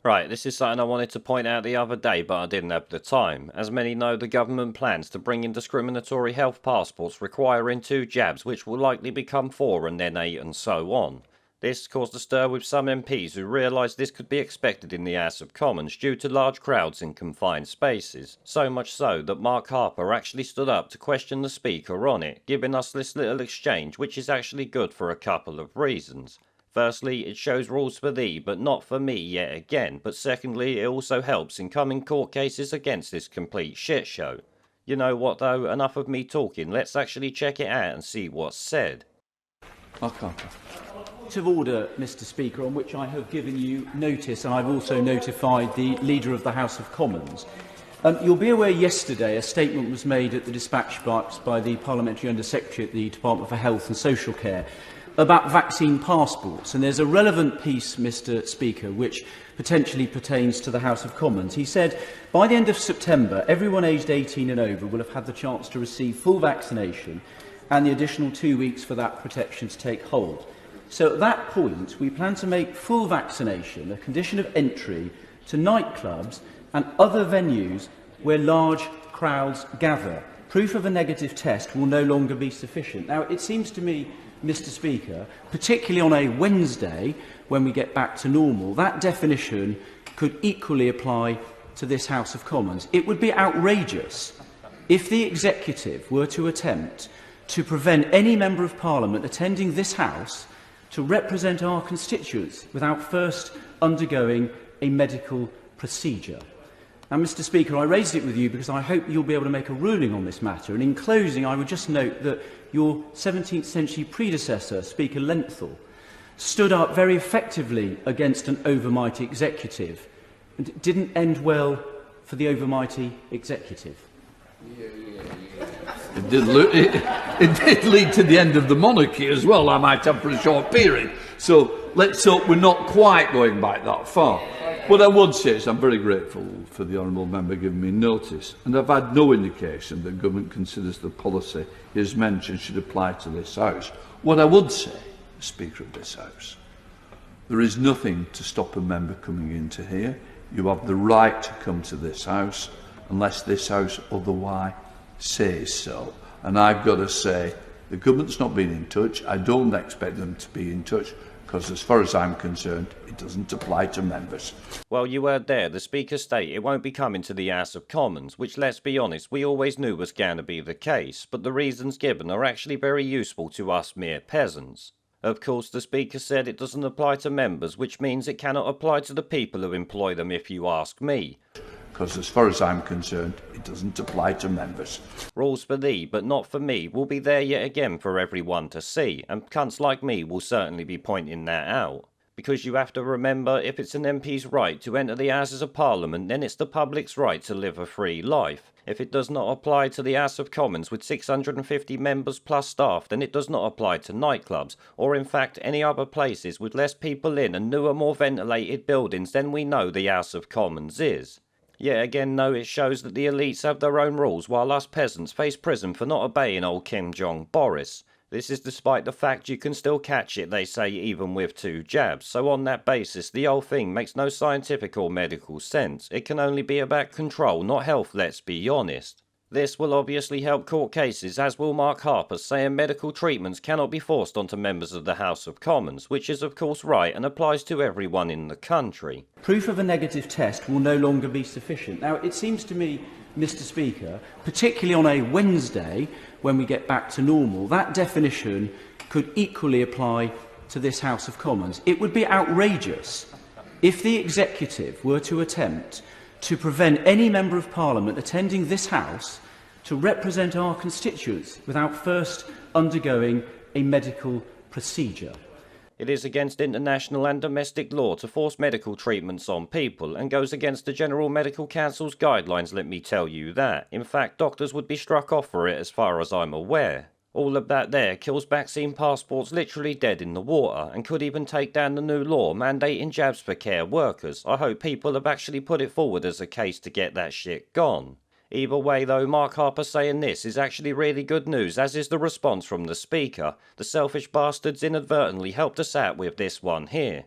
Right, this is something I wanted to point out the other day, but I didn't have the time. As many know, the government plans to bring in discriminatory health passports requiring 2 jabs, which will likely become 4 and then 8 and so on. This caused a stir with some MPs who realised this could be expected in the House of Commons due to large crowds in confined spaces. So much so that Mark Harper actually stood up to question the Speaker on it, giving us this little exchange, which is actually good for a couple of reasons. Firstly, it shows rules for thee, but not for me yet again. But secondly, it also helps in coming court cases against this complete shit show. You know what though, enough of me talking, let's actually check it out and see what's said. Harper. Point of order, Mr Speaker, on which I have given you notice, and I've also notified the Leader of the House of Commons. You'll be aware yesterday a statement was made at the dispatch box by the Parliamentary Under-Secretary at the Department for Health and Social Care about vaccine passports, and there's a relevant piece, Mr Speaker, which potentially pertains to the House of Commons. He said, by the end of September, everyone aged 18 and over will have had the chance to receive full vaccination and the additional 2 weeks for that protection to take hold. So at that point, we plan to make full vaccination a condition of entry to nightclubs and other venues where large crowds gather. Proof of a negative test will no longer be sufficient. Now, it seems to me, Mr Speaker, particularly on a Wednesday, when we get back to normal, that definition could equally apply to this House of Commons. It would be outrageous if the Executive were to attempt to prevent any Member of Parliament attending this House to represent our constituents without first undergoing a medical procedure. Now, Mr Speaker, I raised it with you because I hope you'll be able to make a ruling on this matter. And in closing, I would just note that your 17th century predecessor, Speaker Lenthal, stood up very effectively against an overmighty executive. And it didn't end well for the overmighty executive. It did lead to the end of the monarchy as well, I might have, for a short period. So let's hope we're not quite going back that far. What I would say is I'm very grateful for the honourable member giving me notice, and I've had no indication that government considers the policy he has mentioned should apply to this House. What I would say, Speaker of this House, there is nothing to stop a member coming into here. You have the right to come to this House unless this House otherwise says so. And I've got to say, the government's not been in touch. I don't expect them to be in touch, because as far as I'm concerned, it doesn't apply to members. Well, you heard there, the Speaker state it won't be coming to the House of Commons, which, let's be honest, we always knew was going to be the case, but the reasons given are actually very useful to us mere peasants. Of course, the Speaker said it doesn't apply to members, which means it cannot apply to the people who employ them, if you ask me. Because as far as I'm concerned, it doesn't apply to members. Rules for thee, but not for me, will be there yet again for everyone to see, and cunts like me will certainly be pointing that out. Because you have to remember, if it's an MP's right to enter the Houses of Parliament, then it's the public's right to live a free life. If it does not apply to the House of Commons with 650 members plus staff, then it does not apply to nightclubs, or in fact any other places with less people in and newer, more ventilated buildings than we know the House of Commons is. Yet again, though, it shows that the elites have their own rules, while us peasants face prison for not obeying old Kim Jong-Boris. This is despite the fact you can still catch it, they say, even with 2 jabs. So on that basis, the whole thing makes no scientific or medical sense. It can only be about control, not health, let's be honest. This will obviously help court cases, as will Mark Harper, saying medical treatments cannot be forced onto members of the House of Commons, which is of course right and applies to everyone in the country. Proof of a negative test will no longer be sufficient. Now, it seems to me, Mr Speaker, particularly on a Wednesday, when we get back to normal, that definition could equally apply to this House of Commons. It would be outrageous if the Executive were to attempt to prevent any Member of Parliament attending this House to represent our constituents without first undergoing a medical procedure. It is against international and domestic law to force medical treatments on people, and goes against the General Medical Council's guidelines, let me tell you that. In fact, doctors would be struck off for it as far as I'm aware. All of that there kills vaccine passports literally dead in the water, and could even take down the new law mandating jabs for care workers. I hope people have actually put it forward as a case to get that shit gone. Either way though, Mark Harper saying this is actually really good news, as is the response from the Speaker. The selfish bastards inadvertently helped us out with this one here.